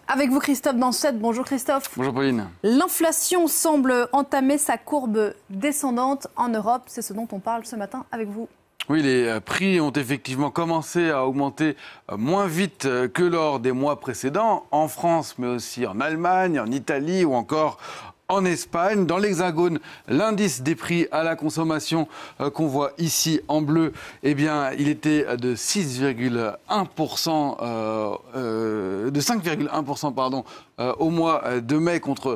Avec vous Christophe Dansette. Bonjour Christophe. Bonjour Pauline. L'inflation semble entamer sa courbe descendante en Europe. C'est ce dont on parle ce matin avec vous. Oui, les prix ont effectivement commencé à augmenter moins vite que lors des mois précédents, en France, mais aussi en Allemagne, en Italie ou encore en Espagne. Dans l'Hexagone, l'indice des prix à la consommation qu'on voit ici en bleu, eh bien, il était de 6,1%, de 5,1% pardon, au mois de mai contre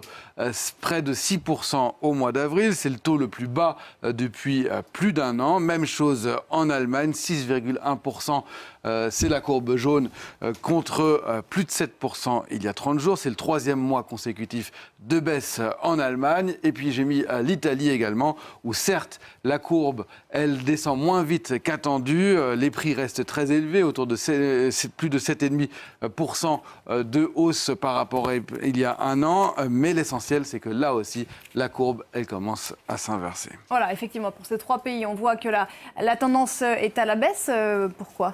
près de 6% au mois d'avril. C'est le taux le plus bas depuis plus d'un an. Même chose en Allemagne, 6,1%. C'est la courbe jaune contre plus de 7% il y a 30 jours. C'est le troisième mois consécutif de baisse en Allemagne. Et puis j'ai mis l'Italie également, où certes la courbe, elle descend moins vite qu'attendu. Les prix restent très élevés, autour de plus de 7,5% de hausse par rapport à il y a un an. Mais l'essentiel, c'est que là aussi, la courbe, elle commence à s'inverser. Voilà, effectivement, pour ces trois pays, on voit que la tendance est à la baisse. Pourquoi ?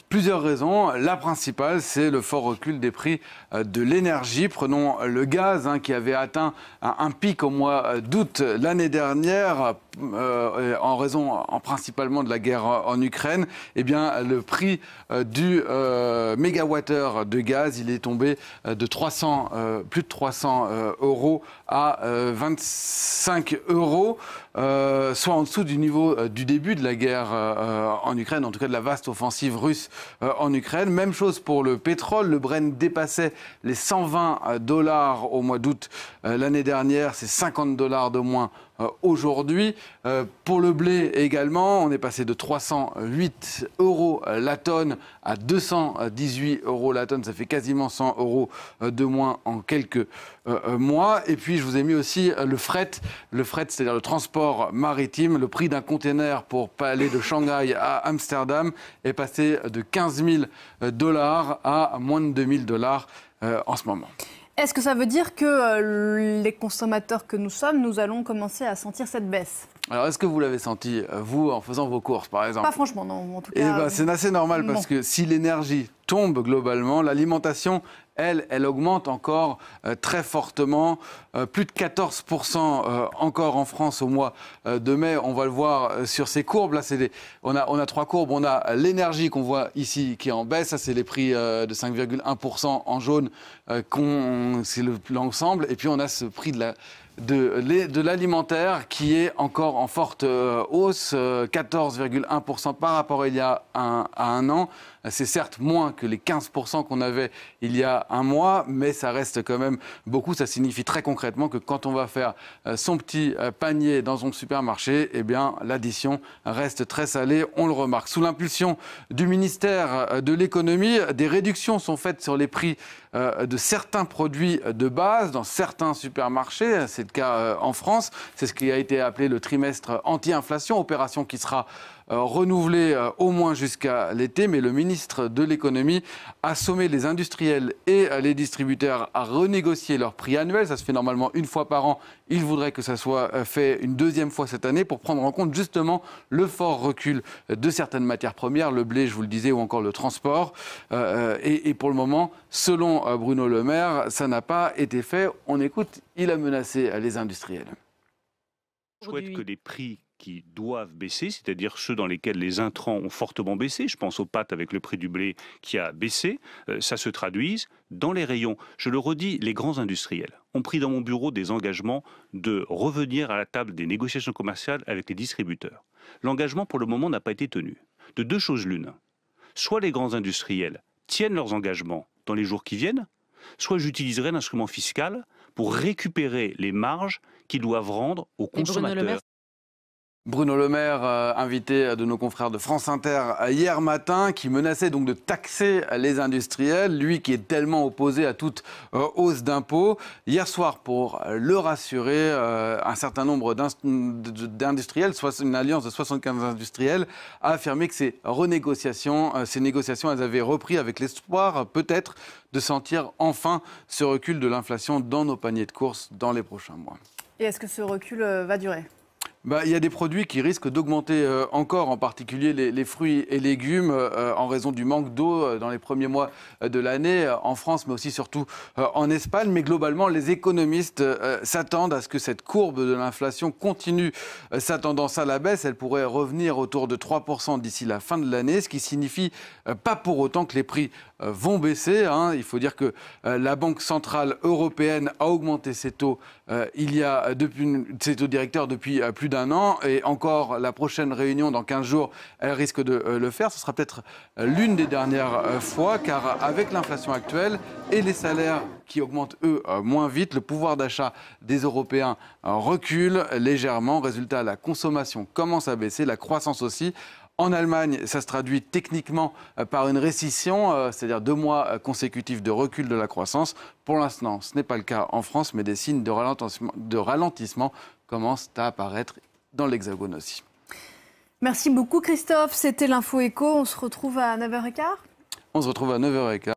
Plusieurs raisons. La principale, c'est le fort recul des prix de l'énergie. Prenons le gaz qui avait atteint un pic au mois d'août l'année dernière en raison principalement de la guerre en Ukraine. Eh bien, le prix du mégawattheure de gaz, il est tombé de plus de 300 euros à 25 euros, soit en dessous du niveau du début de la guerre en Ukraine, en tout cas de la vaste offensive russe en Ukraine. Même chose pour le pétrole. Le Brent dépassait les 120 $ au mois d'août l'année dernière. C'est 50 $ de moins aujourd'hui. Pour le blé également, on est passé de 308 euros la tonne à 218 euros la tonne. Ça fait quasiment 100 euros de moins en quelques mois. Et puis, je vous ai mis aussi le fret. Le fret, c'est-à-dire le transport maritime. Le prix d'un container pour aller de Shanghai à Amsterdam est passé de 15 000 $ à moins de 2 000 $ en ce moment. Est-ce que ça veut dire que les consommateurs que nous sommes, nous allons commencer à sentir cette baisse ? Alors, est-ce que vous l'avez senti, vous, en faisant vos courses, par exemple ? Pas franchement, non. En tout cas, Eh ben, c'est assez normal parce que si l'énergie tombe globalement, l'alimentation, elle augmente encore très fortement, plus de 14% encore en France au mois de mai. On va le voir sur ces courbes. Là, on a trois courbes. On a l'énergie qu'on voit ici qui est en baisse. Ça, c'est les prix de 5,1% en jaune. C'est l'ensemble. Et puis, on a ce prix de l'alimentaire qui est encore en forte hausse, 14,1% par rapport à il y a un an. C'est certes moins que les 15% qu'on avait il y a un mois, mais ça reste quand même beaucoup. Ça signifie très concrètement que quand on va faire son petit panier dans son supermarché, eh bien, l'addition reste très salée, on le remarque. Sous l'impulsion du ministère de l'économie, des réductions sont faites sur les prix de certains produits de base dans certains supermarchés. C'est le cas en France. C'est ce qui a été appelé le trimestre anti-inflation, opération qui sera renouvelée au moins jusqu'à l'été. Mais le ministre de l'économie a sommé les industriels et les distributeurs à renégocier leurs prix annuels. Ça se fait normalement une fois par an. Il voudrait que ça soit fait une deuxième fois cette année pour prendre en compte justement le fort recul de certaines matières premières, le blé, je vous le disais, ou encore le transport. Et pour le moment, selon Bruno Le Maire, ça n'a pas été fait. On écoute, il a menacé les industriels. Je souhaite que les prix qui doivent baisser, c'est-à-dire ceux dans lesquels les intrants ont fortement baissé, je pense aux pâtes avec le prix du blé qui a baissé, ça se traduise dans les rayons. Je le redis, les grands industriels ont pris dans mon bureau des engagements de revenir à la table des négociations commerciales avec les distributeurs. L'engagement, pour le moment, n'a pas été tenu. De deux choses l'une. Soit les grands industriels tiennent leurs engagements dans les jours qui viennent, soit j'utiliserai l'instrument fiscal pour récupérer les marges qu'ils doivent rendre aux consommateurs. Bruno Le Maire, invité de nos confrères de France Inter hier matin, qui menaçait donc de taxer les industriels, lui qui est tellement opposé à toute hausse d'impôts. Hier soir, pour le rassurer, un certain nombre d'industriels, soit une alliance de 75 industriels, a affirmé que ces négociations, elles avaient repris avec l'espoir peut-être de sentir enfin ce recul de l'inflation dans nos paniers de courses dans les prochains mois. Et est-ce que ce recul va durer ? Il y a des produits qui risquent d'augmenter encore, en particulier les fruits et légumes, en raison du manque d'eau dans les premiers mois de l'année, en France, mais aussi surtout en Espagne. Mais globalement, les économistes s'attendent à ce que cette courbe de l'inflation continue sa tendance à la baisse. Elle pourrait revenir autour de 3% d'ici la fin de l'année, ce qui signifie pas pour autant que les prix vont baisser. Il faut dire que la Banque centrale européenne a augmenté ses taux ses taux directeurs depuis plus d'un an, et encore la prochaine réunion dans 15 jours, elle risque de le faire. Ce sera peut-être l'une des dernières fois, car avec l'inflation actuelle et les salaires qui augmentent, eux, moins vite, le pouvoir d'achat des Européens recule légèrement. Résultat, la consommation commence à baisser, la croissance aussi. En Allemagne, ça se traduit techniquement par une récession, c'est-à-dire 2 mois consécutifs de recul de la croissance. Pour l'instant, ce n'est pas le cas en France, mais des signes de ralentissement commencent à apparaître dans l'Hexagone aussi. Merci beaucoup Christophe, c'était l'Info Éco. On se retrouve à 9h15. On se retrouve à 9h15.